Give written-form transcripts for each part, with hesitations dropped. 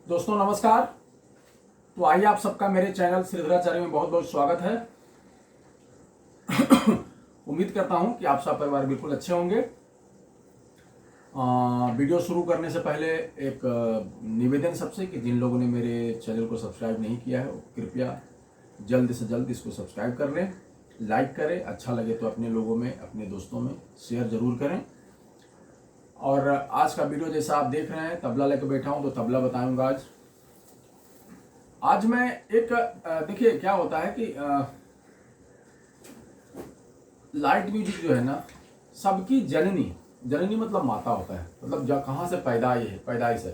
दोस्तों नमस्कार। तो आइए आप सबका मेरे चैनल श्रीधराचार्य में बहुत बहुत स्वागत है। उम्मीद करता हूं कि आप सब परिवार बिल्कुल अच्छे होंगे। वीडियो शुरू करने से पहले एक निवेदन सबसे कि जिन लोगों ने मेरे चैनल को सब्सक्राइब नहीं किया है वो कृपया जल्द से जल्द इसको सब्सक्राइब कर लें, लाइक करें, अच्छा लगे तो अपने लोगों में, अपने दोस्तों में शेयर जरूर करें। और आज का वीडियो जैसा आप देख रहे हैं, तबला लेकर बैठा हूं तो तबला बताऊंगा। आज मैं एक देखिए क्या होता है कि लाइट म्यूजिक जो है ना, सबकी जननी, जननी मतलब माता होता है, मतलब जब कहाँ से पैदाइश है,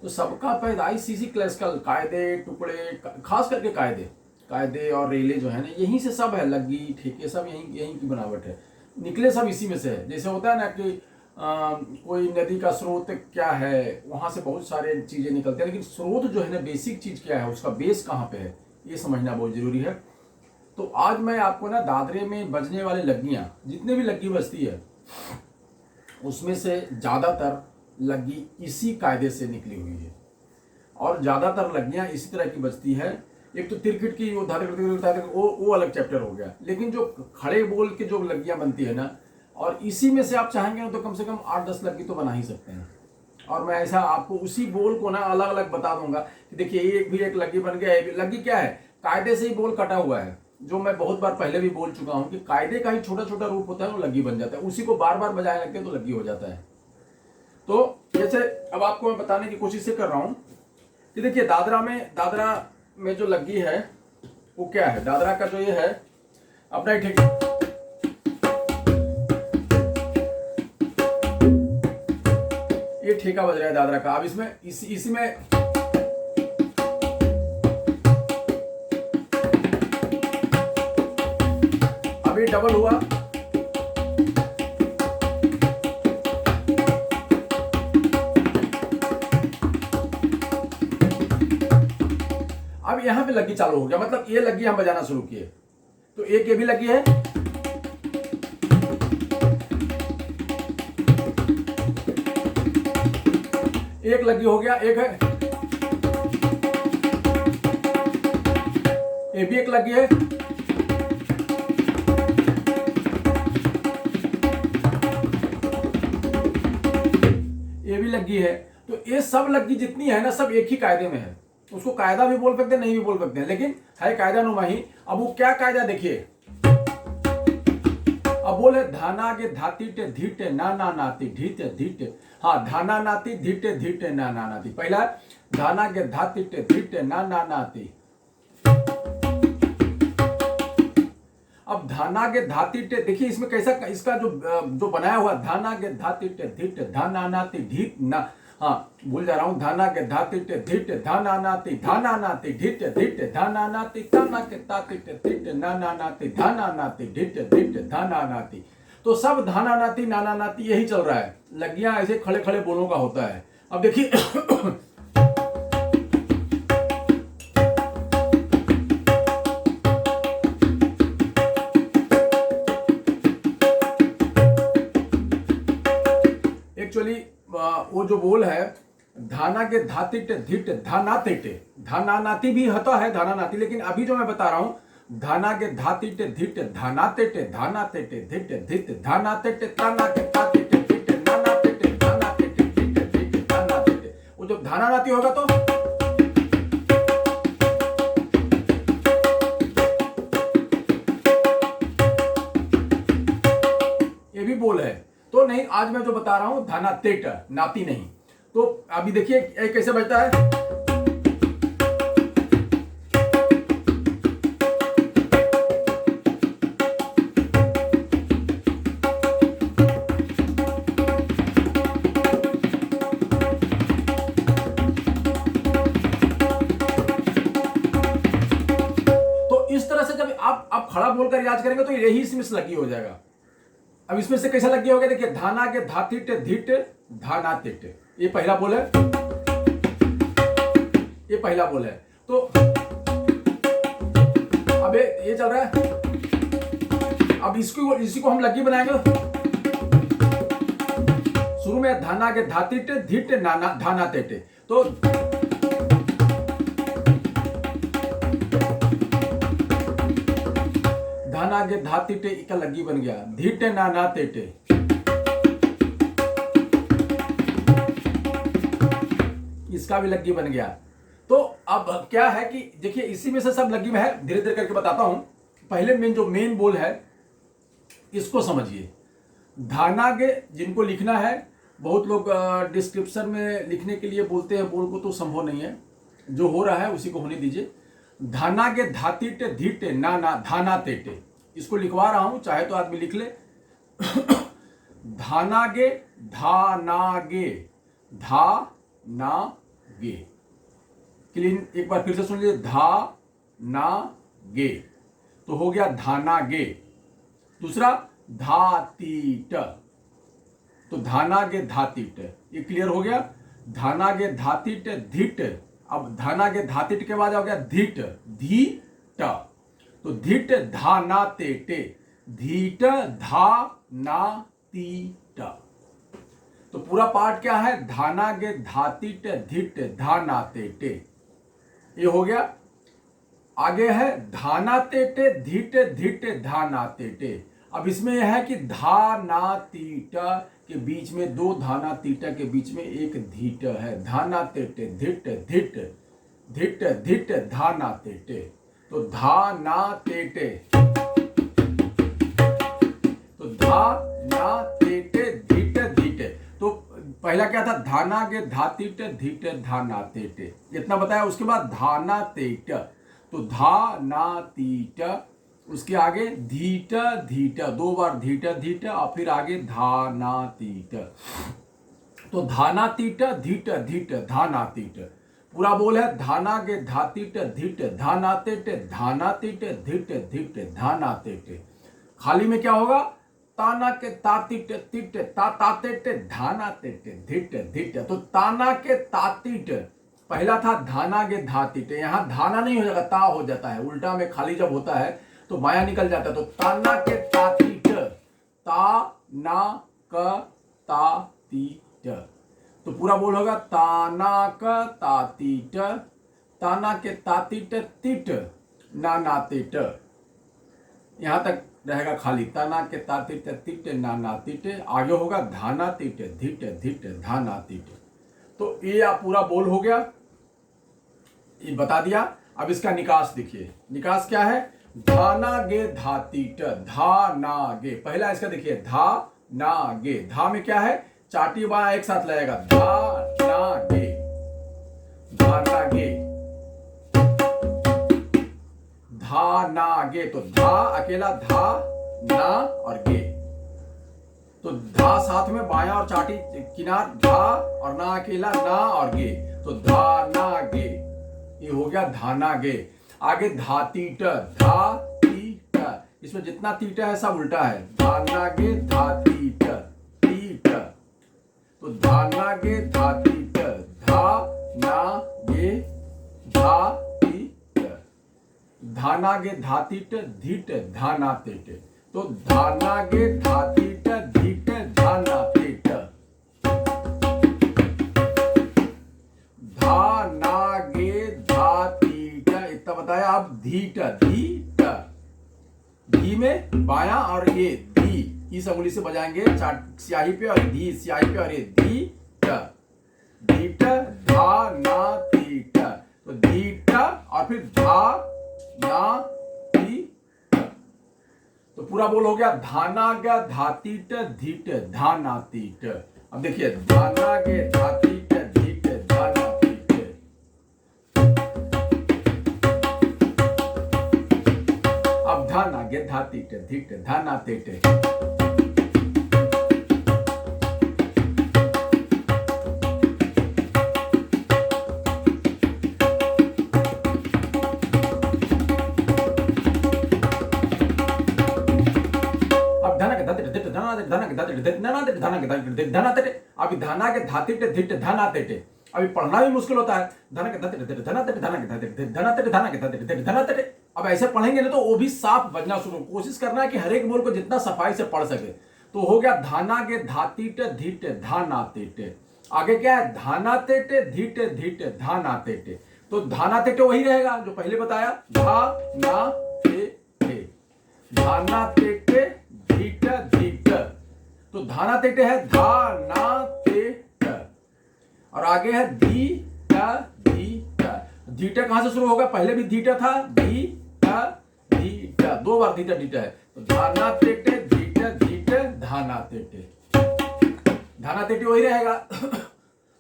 तो सबका पैदाइश इसी क्लासिकल कायदे टुकड़े, खास करके कायदे और रेले जो है ना, यहीं से सब है, लग्गी ठेके सब यहीं की बनावट है, निकले सब इसी में से है। जैसे होता है ना कि कोई नदी का स्रोत क्या है, वहां से बहुत सारे चीजें निकलते हैं, लेकिन स्रोत जो है ना, बेसिक चीज क्या है, उसका बेस कहाँ पे है, ये समझना बहुत जरूरी है। तो आज मैं आपको ना दादरे में बजने वाले लग्गियां, जितने भी लग्गी बजती है उसमें से ज्यादातर लग्गी इसी कायदे से निकली हुई है, और ज्यादातर लग्गियां इसी तरह की बजती है। एक तो तिरकिट की वो अलग चैप्टर हो गया, लेकिन जो खड़े बोल के जो लग्गियां बनती है ना, और इसी में से आप चाहेंगे तो कम से कम 8-10 लग्गी तो बना ही सकते हैं। और मैं ऐसा आपको उसी बोल को ना अलग अलग बता दूंगा कि देखिए एक लग्गी बन गया है। लग्गी क्या है, कायदे से ही बोल कटा हुआ है, जो मैं बहुत बार पहले भी बोल चुका हूं कि कायदे का ही छोटा छोटा रूप होता है, वो लग्गी बन जाता है। उसी को बार बार बजाने लगते हैं तो लग्गी हो जाता है। तो जैसे अब आपको मैं बताने की कोशिश कर रहा हूं कि देखिए दादरा में जो लग्गी है वो क्या है, दादरा का जो ये है अपना ही ठेका, ये ठेका बज रहा है दादरा का। अब इसमें इसमें अब ये डबल हुआ, अब यहां पे लग्गी चालू हो गया, मतलब ये लग्गी हम बजाना शुरू किए। तो एक ये भी लग्गी है, एक लग्गी हो गया, एक है ये भी एक लग्गी है, ये भी लग्गी है। तो ये सब लग्गी जितनी है ना, सब एक ही कायदे में है। उसको कायदा भी बोल सकते हैं, नहीं भी बोल सकते हैं, लेकिन है कायदा नुमा ही। अब वो क्या कायदा देखिए, अब बोले धाना के धाती टे धीटे ना ना नाती ढीटे धीटे, हाँ धाना नाती धीटे धीटे ना ना नाती। पहला धाना के धाती टे धीटे ना ना नाती। अब धाना के धाती टे, देखिए इसमें कैसा, इसका जो बनाया हुआ, धाना के धाती टे धीटे धाना नाती ढीट ना, हाँ भूल जा रहा हूं, धाना के धाती टे धीटे धाना नाती ढीटे धीटे धाना नाती, धाना के ताती टे धीटे नाना नाती धाना नाती ढीटे धीटे धाना नाती। तो सब धाना नाती नाना नाती यही चल रहा है। लग्गियां ऐसे खड़े खड़े बोलों का होता है। अब देखिए एक्चुअली वो जो बोल है, धाना के धाती टे धीट धाना तेटे, धाना नाती भी होता है धाना नाती, लेकिन अभी जो मैं बता रहा हूं धाना के धाती टे धीट धाना तेटे धीट धीट धाना तेटे ताना के ताती टे धीट नाना तेटे धाना तेटे धीट धाना तेटे। वो जब धाना नाती होगा तो ये भी बोल है। तो नहीं, आज मैं जो बता रहा हूं धाना तेट, नाती नहीं। तो अभी देखिए कैसे बजता है। तो इस तरह से जब आप खड़ा बोलकर याद करेंगे तो यही इसमें से लगी हो जाएगा। अब इसमें से कैसा लगी हो गया, देखिए धाना के धाती टे धीट धाना तेटे, ये पहला बोल है, ये पहला बोल है। तो अब ये चल रहा है। अब इसी को हम लग्गी बनाएंगे। शुरू में धाना के धाती टे धीट नाना धाना तेटे, तो गे धा तीटे इका लग्गी बन गया, धीटे ना ना तेटे, इसका भी लग्गी बन गया। तो अब क्या है कि देखिए इसी में से सब लग्गी में है, धीरे धीरे करके बताता हूं। पहले मेन बोल है इसको समझिए। धानागे जिनको लिखना है, बहुत लोग डिस्क्रिप्शन में लिखने के लिए बोलते हैं, बोल को तो संभव नहीं है, जो हो रहा है उसी को होने दीजिए। धानागे धातीटे धीटे ना ना धाना तेटे, इसको लिखवा रहा हूं, चाहे तो आदमी लिख ले। धानागे धानागे धा ना गे, क्लीन एक बार फिर से सुन लीजिए, धा ना गे तो हो गया धाना गे। दूसरा धातीट, तो धानागे धातीट, ये क्लियर हो गया। धानागे धातीट धीट, अब धानागे धातीट के बाद आ गया धीट, धीट, तो धीट धाना तेटे, धीट धा ना तीट। तो पूरा पार्ट क्या है, धानागे धातीट धीट धाना तेटे, ये हो गया। आगे है धाना तेटे धीटे धीटे धाना तेटे। अब इसमें यह है कि धा ना तीटा के बीच में, दो धाना तीटा के बीच में एक धीट है, धाना तेटे धीट धीट धीट धीट धाना तेटे, तो धा ना तेटे, तो धा ना तेटे धीट धीटे। तो पहला क्या था, धाना के धातीट धीट धाना तेटे, इतना बताया। उसके बाद धाना तेट, तो धा ना तीट, उसके आगे धीट धीट, दो बार धीट धीट और फिर आगे धाना तीट, तो धाना तीट धीट धीट धाना तीट। पूरा बोल है धाना के धातीट धीट धाना तेट, धाना तीट धीट धीट धाना तेट। खाली में क्या होगा, ताना के तातीट तीट ता तातेट धाना तेट धीट धीट, तो ताना के तातीट पहला था धाना के धातीट, यहां धाना नहीं हो जाएगा, ता हो जाता है, उल्टा में खाली जब होता है तो माया निकल जाता है। तो ताना के तातीट, ता ना क तातीट, तो पूरा बोल होगा ताना क तातीट, ताना के तातीट तीट ना ना तीट, यहां तक रहेगा खाली, ताना के तातीट तीट ना ना तीट। आगे होगा धाना तीट धीट धीट धाना तीट। तो ये आप पूरा बोल हो गया, ये बता दिया। अब इसका निकास देखिए, निकास क्या है, धाना गे धातीट, धा ना गे। पहला इसका देखिए, धा ना गे, धा में क्या है, चाटी बाया एक साथ लगेगा, धा ना गे, धाना गे, धा ना गे, तो धा अकेला, धा ना और गे, तो धा साथ में बाया और चाटी किनार, धा और ना अकेला, ना और गे, तो धा ना गे, ये हो गया धाना गे। आगे धातीट, धातीट, इसमें जितना तीटा है सब उल्टा है, धाना गे धातीट तीट, तो धाना गे धातीट, धा ना गे धातीट, धाना गे धातीट धीट धाना तेट, तो धाना गे धातीट धीट धाना तेट, धाना गे धातीट, इतना बताया। अब धीट, धीट, धी में बाया और ये धी, इस अंगुली से बजाएंगे स्याही पे और धी स्याही पे, और ये धीट धीट धा ना तीट, तो धीट और फिर धा ना तीट, तो पूरा बोल हो गया, धाना गा धातीट धीट धाना तीट। अब देखिए, धाना गे धातीट धीट धाना तीट, अब धाना गे धातीट धीट धाना तेट। अभी धाना के धातिट धिट धना तेटे, अभी पढ़ना भी मुश्किल होता है, धना के धातिट धना तेटे धना के धातिट धना तेटे धना के धातिट धना तेटे। अब ऐसे पढ़ेंगे ना तो वो भी साफ बजना शुरू, कोशिश करना है कि हर एक बोल को जितना सफाई से पढ़ सके। तो हो गया धाना के धातिट धिट धाना तेटे। आगे क्या है, धाना तेटे धिट धिट धाना तेटे, तो धाना तेटे वही रहेगा जो पहले बताया, धा ना ते, धाना तेटे धीट धीट। तो धाना तेटे है धाना तेट और आगे है धीटा धीटा। धीटा कहां से शुरू होगा? पहले भी धीटा था, धीटा धीटा, दो बार धीटा धीटा है। तो धाना तेटे धीटा धीटा धाना तेटे, धाना तेटे वही रहेगा।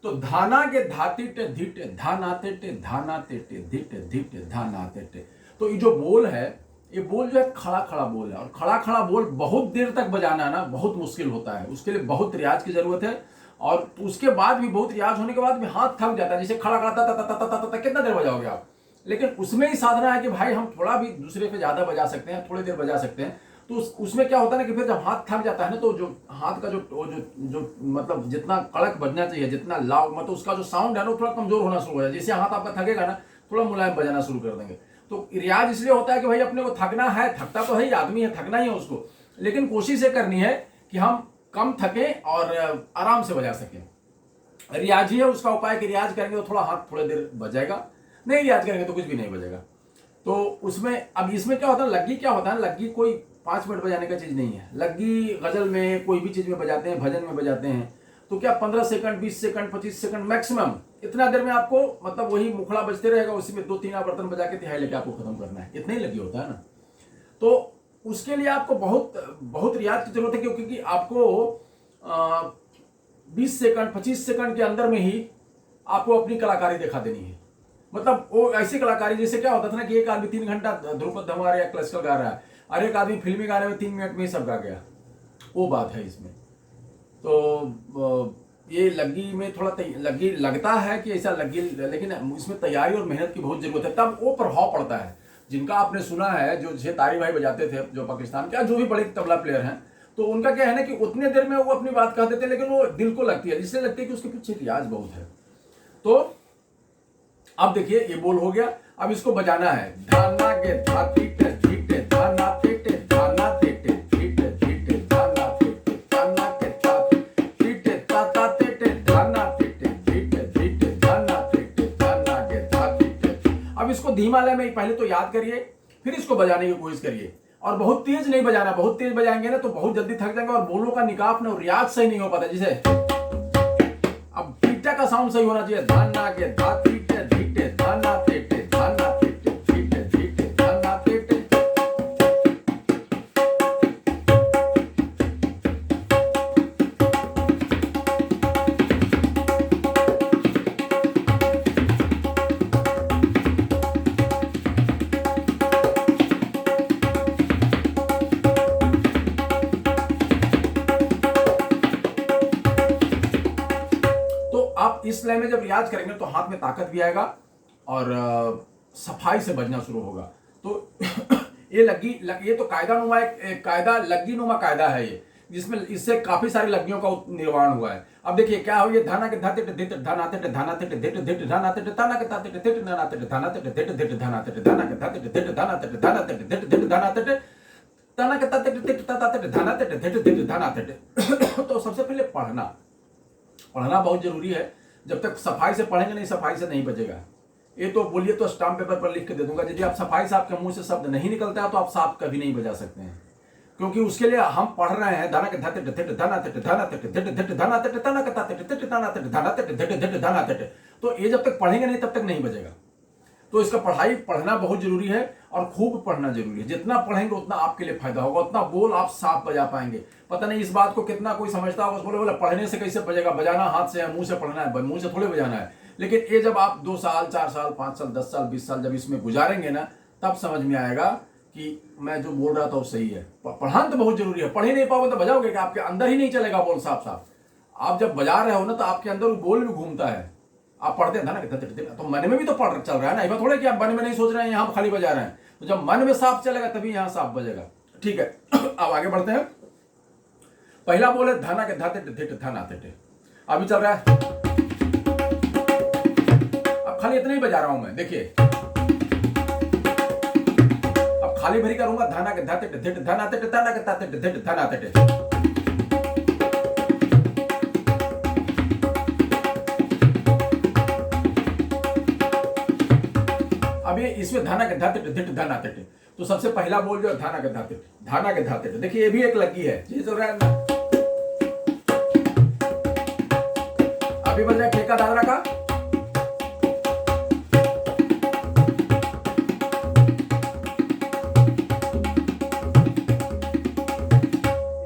तो धाना के धातीटे धीटे धाना तेटे धाना तेटे धीटे धीटे धाना तेटे। तो ये जो बोल है, ये बोल जो है खड़ा खड़ा बोल है, और खड़ा खड़ा बोल बहुत देर तक बजाना ना बहुत मुश्किल होता है, उसके लिए बहुत रियाज की जरूरत है। और उसके बाद भी बहुत रियाज होने के बाद भी हाथ थक जाता है, जैसे खड़ा खड़ा ता ता ता ता ता ता कितना देर बजाओगे आप। लेकिन उसमें ही साधना है कि भाई हम थोड़ा भी दूसरे पे ज्यादा बजा सकते हैं, थोड़ी देर बजा सकते हैं। तो उसमें क्या होता है ना कि फिर जब हाथ थक जाता है ना, तो जो हाथ का जो मतलब जितना कड़क बजना चाहिए, जितना लाउड, मतलब उसका जो साउंड है ना थोड़ा कमजोर होना शुरू हो जाए। जैसे हाथ आपका थकेगा ना, थोड़ा मुलायम बजाना शुरू कर देंगे। तो रियाज इसलिए होता है कि भाई अपने को थकना है, थकता तो है ही, आदमी है, थकना ही है उसको, लेकिन कोशिश ये करनी है कि हम कम थकें और आराम से बजा सकें। रियाज ही है उसका उपाय कि रियाज करेंगे तो थोड़ा हाथ थोड़ी देर बजाएगा, नहीं रियाज करेंगे तो कुछ भी नहीं बजेगा। तो उसमें अब इसमें क्या होता है, लग्गी क्या होता है, लग्गी कोई 5 मिनट बजाने का चीज नहीं है। लग्गी गजल में कोई भी चीज में बजाते हैं, भजन में बजाते हैं, तो क्या 15 सेकंड 20 सेकंड 25 सेकंड मैक्सिमम, इतना देर में आपको मतलब वही मुखड़ा बजते रहेगा, उसी में 2-3 आवर्तन बजा के तिहाई लेके आपको खत्म करना है, इतना ही लग्गी होता है ना। तो उसके लिए आपको बहुत बहुत रियाज की जरूरत है, क्योंकि आपको 20 सेकंड 25 सेकंड के अंदर में ही आपको अपनी कलाकारी दिखा देनी है। मतलब वो ऐसी कलाकारी, जैसे क्या होता था ना कि एक आदमी 3 घंटा ध्रुपद धमार या क्लासिकल गा रहा है, और एक आदमी फिल्मी गाने में 3 मिनट में ही सब गा गया, वो बात है इसमें। तो ये लग्गी में थोड़ा लग्गी लगता है कि ऐसा लग्गी, लेकिन इसमें तैयारी और मेहनत की बहुत जरूरत है, तब वो प्रभाव पड़ता है। जिनका आपने सुना है, जो जैसे तारी भाई बजाते थे, जो पाकिस्तान के जो भी बड़े तबला प्लेयर हैं, तो उनका क्या है ना कि उतने देर में वो अपनी बात कहते थे, लेकिन वो दिल को लगती है, इसलिए लगती है कि उसके पीछे रियाज बहुत है। तो अब देखिए ये बोल हो गया, अब इसको बजाना है। धाना के धाती टे धीटे धाना तेटे धाना तेटे धीटे धीटे धाना तेटे धाना के धाती धीटे ताता तेटे धाना तेटे धीटे धीटे धाना तेटे धाना के धाती टे। अब इसको धीमा लय में पहले तो याद करिए, फिर इसको बजाने की कोशिश करिए, और बहुत तेज नहीं बजाना। बहुत तेज बजाएंगे ना तो बहुत जल्दी थक जाएंगे, और बोलों का निकाफ ना रियाज सही नहीं हो पाता। जैसे अब टीटा का साउंड सही होना चाहिए, धाना के धाती धीटे धाना तेटे धाना तेटे धीटे धीटे धाना तेटे। तो आप इस लय में जब रियाज करेंगे तो हाथ में ताकत भी आएगा और सफाई से बजना शुरू होगा। तो ये ये तो कायदा एक कायदा लग्गी नुमा कायदा है ये, जिसमें इससे काफी सारी लग्गियों का निर्माण हुआ है। अब देखिए क्या हो, ये धाना के धाते धिट धाना तेटे धाना तेटे धिट धिट धाना तेटे धाना के धाते धिट धाना तेटे धाना तेटे धिट धिट धाना तेटे धाना के धाते धिट धाना तेटे धाना तेटे धिट धिट धाना तेटे धाना के धाते धिट धाना तेटे धाना तेटे धिट धिट धाना तेटे। तो सबसे पहले पढ़ना बहुत जरूरी है। जब तक सफाई से पढ़ेंगे नहीं, सफाई से नहीं बचेगा। ये तो बोलिए तो स्टाम्प पेपर पर लिख के दे दूंगा, यदि आप सफाई से आपके मुंह से शब्द नहीं निकलता है तो आप साफ कभी नहीं बजा सकते हैं, क्योंकि उसके लिए हम पढ़ रहे हैं धाना के धाते धिट धाना तेटे धाना तेटे धिट धिट धाना तेटे धाना के धाते धिट धाना तेटे धाना तेटे धिट धिट धाना तेटे। तो ये जब तक पढ़ेंगे नहीं तब तक नहीं बजेगा। तो इसका पढ़ना बहुत जरूरी है, और खूब पढ़ना जरूरी है। जितना पढ़ेंगे उतना आपके लिए फायदा होगा, उतना बोल आप साफ बजा पाएंगे। पता नहीं इस बात को कितना कोई समझता होगा, बोले पढ़ने से कैसे बजेगा, बजाना हाथ से है, मुंह से पढ़ना है, मुंह से थोड़े बजाना है। लेकिन ये जब आप 2 साल 4 साल 5 साल 10 साल 20 साल जब इसमें गुजारेंगे ना, तब समझ में आएगा कि मैं जो बोल रहा था वो सही है। पढ़ाना तो बहुत जरूरी है, पढ़ ही नहीं पाओगे तो बजाओगे कि आपके अंदर ही नहीं चलेगा बोल साफ साफ। आप जब बजा रहे हो ना तो आपके अंदर वो बोल भी घूमता है। आप पढ़ते हैं ना तो मन में भी तो पढ़ चल रहा है ना, ऐसा थोड़ा कि आप मन में नहीं सोच रहे हैं, यहाँ खाली बजा रहे हैं। तो जब मन में साफ चलेगा तभी यहाँ साफ बजेगा। ठीक है, अब आगे बढ़ते हैं। पहला बोल है धाना के धाते धिट धाना तेटे, अभी चल रहा है। अब खाली इतना ही बजा रहा हूं मैं, देखिए अब खाली भरी करूंगा, धाना के धाते धिट धाना तेटे धाना के धाते धिट धाना तेटे। अब ये इसमें धाना के धाते धिट धाना तेटे, तो सबसे पहला बोल जो धाना के धाते, धाना के धाते, देखिए ये भी एक लगी है, ये चल रहा है ना। अभी बज रहा है ठेका दादरा का,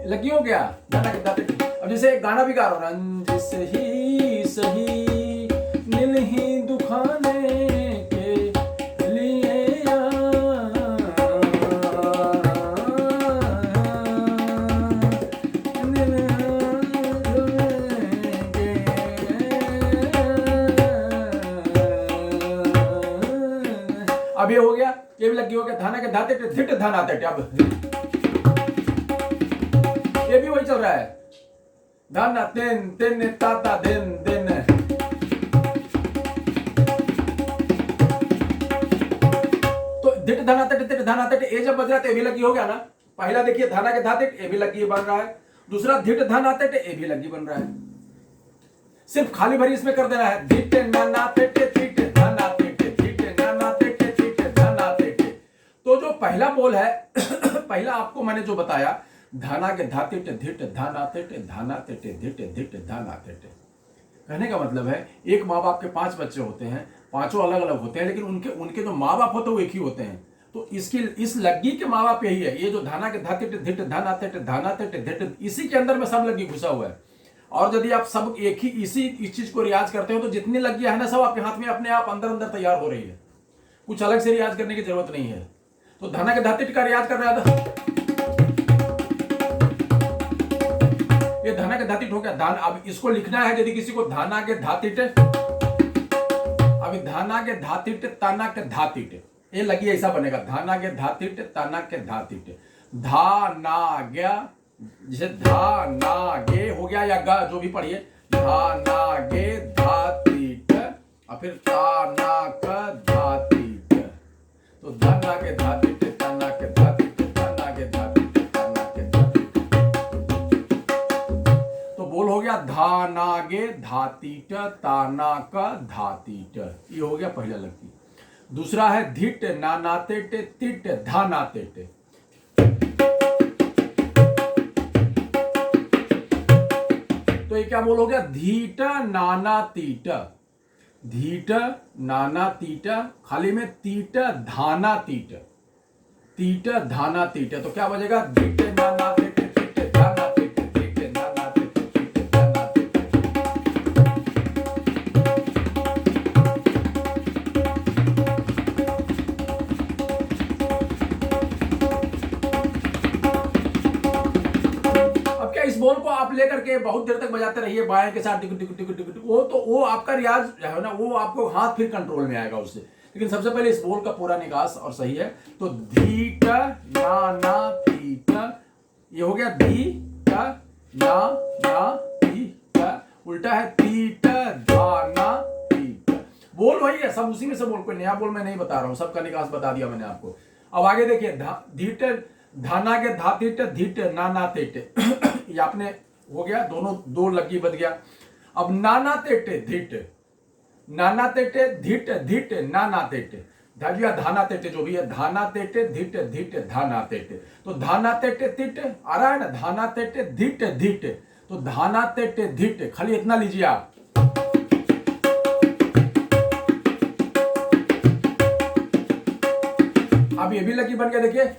लगी हो गया धाना के धाते। अब जैसे एक गाना भी गा रहा हूं, रंज सही सही नील ही दुखाने के लिए अब ये हो गया, ये भी लगी हो गया धाना के धाते धिट धाना थे। अब ये भी वही चल रहा है, धाना तेन तेन ताता दिन दिन। तो धिट धाना धिट धाना धिट, ये जब बज रहा है ये भी लगी हो गया ना। पहला देखिए धाना के धाते ये भी लगी बन रहा है, दूसरा धिट धाना धिट ये भी लगी बन रहा है। सिर्फ खाली भरी इसमें कर देना है, धिट नाना धिट धिट धाना धिट धिट नाना धिट धिट धाना धिट। तो जो पहला बोल है पहला आपको मैंने जो बताया, धाना के धाते धिट धाना धिट धाना धिट धिट धिट धाना धिट। कहने का मतलब है एक माँ बाप के 5 बच्चे होते हैं, पांचों अलग अलग होते हैं, लेकिन उनके उनके जो माँ बाप होते हैं वो एक ही होते हैं। तो इसकी इस लग्गी के माँ बाप यही है, ये जो धाना के धाते धिट धाना धिट धिट, इसी के अंदर में सब लग्गी घुसा हुआ है। और यदि आप सब एक ही इस चीज को रियाज करते हो तो जितनी लग्गियां है ना सब आपके हाथ में अपने आप अंदर अंदर तैयार हो रही है, कुछ अलग से रियाज करने की जरूरत नहीं है। तो धाना के धाते का रियाज कर रहा था, ये धाना के धातिट हो गया। धान, अब इसको लिखना है यदि किसी को धाना के धातिट, अभी धाना के धातिट ताना के धातिट, ये लगी ऐसा बनेगा, धाना के धातिट ताना के धातिट। धा ना गया, जैसे धा ना गे हो गया या गा जो भी पढ़िए, धा ना गे धातिट और फिर ताना का धातिट। तो धाना के धातिट ताना के धातिट ताना के धातिट ताना के धातिट। तो बोल हो गया धानागे धातिट ताना का धातिट, ये हो गया पहला लगी। दूसरा है धिट नानातेट तिट धानातेट। तो ये क्या बोल हो गया, धीट नाना तीट, धीट नाना तीट, खाली में तीट धाना तीट, तीट धाना तीट। तो क्या बजेगा, धीट नाना तीट तीट धाना तीट तीट नाना तीट तीट धाना तीट। अब क्या इस बोल को आप लेकर के बहुत देर तक बजाते रहिए बाएं के साथ, टिक टिक टिक टिक टिक, वो आपका रियाज है ना, वो आपको हाथ फिर कंट्रोल में आएगा उससे। लेकिन सबसे पहले इस बोल का पूरा निकास और सही है। तो धीट नाना तीट, ये हो गया धीट ना तीट, उल्टा है तीट धाना तीट। बोल वही है, सब उसी में से बोल, कोई नया बोल मैं नहीं बता रहा हूं, सबका निकास बता दिया मैंने आपको। अब आगे देखिए, धीट धाना के धातिट धीट नाना तेट, ये आपने हो गया, दोनों दो लगी बच गया। अब नाना तेट धीट, नाना तेटे धिट धिट नाना तेटे, धाजिया धाना तेटे जो भी है, धाना तेटे धिट धिट धाना तेटे। तो धाना तेटे तिट आ रहा है ना, धाना तेटे धिट धिट, तो धाना तेटे धिट, खाली इतना लीजिए आप। अब ये भी लगी बन गया, देखिए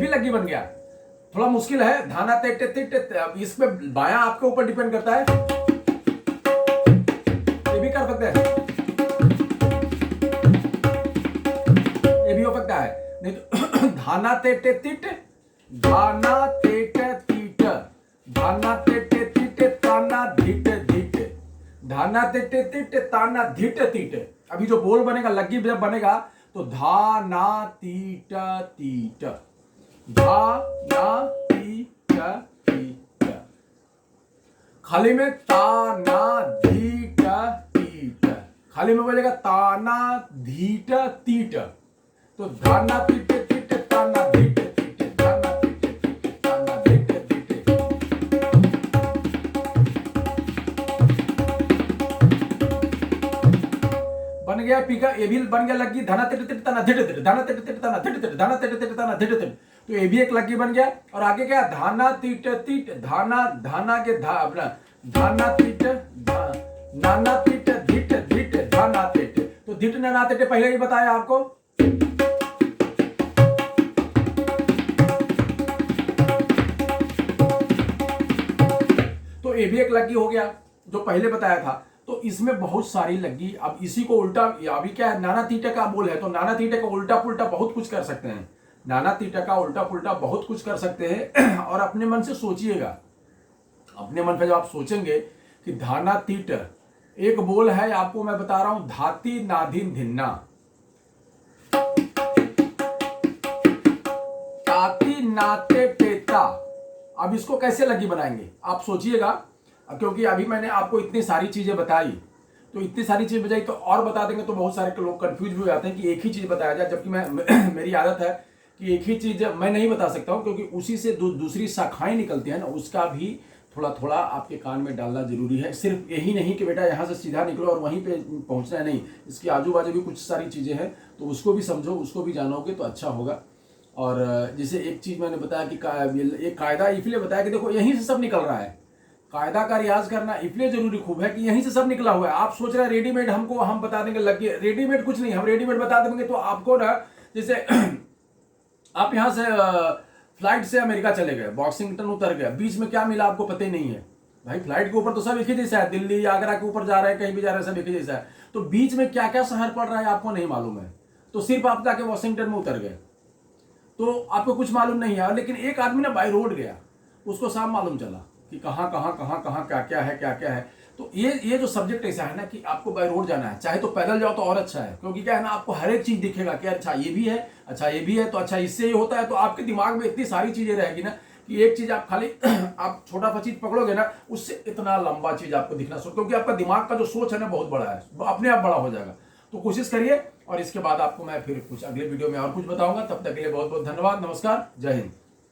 लगी बन गया। थोड़ा मुश्किल है, धाना तेटे तिट, इसमें बायां आपके ऊपर डिपेंड करता है, ये भी कर सकते हैं, ये भी हो सकता है। नहीं तो धाना तेटे तिट, धाना तेटे तीट, धाना तेटे तीट ताना धिट धिट, धाना तेटे तीट ताना धिट तीट। अभी जो बोल बनेगा, लग्गी जब बनेगा तो धाना तीट तीट, धाना तीट तीट, खाली में ताना धीट तीट, खाली में बजेगा ताना धीट तीट। तो धाना तीट तीट ताना धीट तीट, धाना तीट तीट ताना धीट तीट। गया, पी का ए भी बन गया लग्गी, धना तिट तिट तना धिट तिट, धना तिट तिट तना धिट तिट, धना तिट तिट तना धिट तिट। तो ये भी एक लग्गी बन गया। और आगे क्या, धाना तीट तीट, धाना धाना के धा अपना धाना तीट नाना तीट धिट धिट धाना तीट। तो धिट नाना तीट पहले ही बताया आपको। तो ये भी एक लग्गी हो गया जो पहले बताया था। तो इसमें बहुत सारी लग्गी। अब इसी को उल्टा, अभी क्या है, नाना तीटे का बोल है, तो नाना तीटे का उल्टा पुल्टा बहुत कुछ कर सकते हैं। नाना तीटा का उल्टा पुल्टा बहुत कुछ कर सकते हैं। और अपने मन से सोचिएगा, अपने मन पे जब आप सोचेंगे कि धाना तीट एक बोल है, आपको मैं बता रहा हूं, धाती नाधीन धिन्ना, ताती नाते पेता। अब इसको कैसे लगी बनाएंगे आप सोचिएगा, क्योंकि अभी मैंने आपको इतनी सारी चीजें बताई, तो इतनी सारी चीज बताई तो और बता देंगे तो बहुत सारे लोग कंफ्यूज भी हो जाते हैं कि एक ही चीज बताया जाए, जबकि मैं मेरी आदत है कि एक ही चीज मैं नहीं बता सकता हूं, क्योंकि उसी से दूसरी शाखाएं निकलती हैं ना, उसका भी थोड़ा थोड़ा आपके कान में डालना जरूरी है। सिर्फ यही नहीं कि बेटा यहाँ से सीधा निकलो और वहीं पे पहुंचना है, नहीं, इसके आजू बाजू भी कुछ सारी चीजें हैं, तो उसको भी समझो, उसको भी जानोगे तो अच्छा होगा। और जैसे एक चीज मैंने बताया कि एक कायदा इसलिए बताया कि देखो यहीं से सब निकल रहा है। कायदा का रियाज करना इसलिए जरूरी खूब है कि यहीं से सब निकला हुआ है। आप सोच रहे हैं रेडीमेड हमको हम बता देंगे लगे, रेडीमेड कुछ नहीं, हम रेडीमेड बता देंगे तो आपको ना, जैसे आप यहाँ से फ्लाइट से अमेरिका चले गए, वॉशिंगटन उतर गए, बीच में क्या मिला आपको पता ही नहीं है भाई। फ्लाइट के ऊपर तो सब एक ही जैसा है, दिल्ली आगरा के ऊपर जा रहे हैं, कहीं भी जा रहे हैं, सब एक ही जैसा है। तो बीच में क्या क्या शहर पड़ रहा है आपको नहीं मालूम है, तो सिर्फ आप जाके वॉशिंगटन में उतर गए तो आपको कुछ मालूम नहीं है। लेकिन एक आदमी ना बाई रोड गया, उसको साफ मालूम चला कि कहाँ कहाँ कहाँ कहाँ क्या क्या है, क्या क्या है। तो ये जो सब्जेक्ट ऐसा है ना कि आपको बाय रोड जाना है, चाहे तो पैदल जाओ तो और अच्छा है, क्योंकि क्या है ना, आपको हर एक चीज दिखेगा कि अच्छा ये भी है, अच्छा ये भी है, तो अच्छा इससे ये होता है। तो आपके दिमाग में इतनी सारी चीजें रहेगी ना कि एक चीज आप खाली आप छोटा सा चीज पकड़ोगे ना, उससे इतना लंबा चीज आपको दिखना शुरू, क्योंकि आपका दिमाग का जो सोच है ना बहुत बड़ा है, अपने आप बड़ा हो जाएगा। तो कोशिश करिए, और इसके बाद आपको मैं फिर कुछ अगले वीडियो में और कुछ बताऊंगा। तब तक के लिए बहुत बहुत धन्यवाद, नमस्कार, जय हिंद।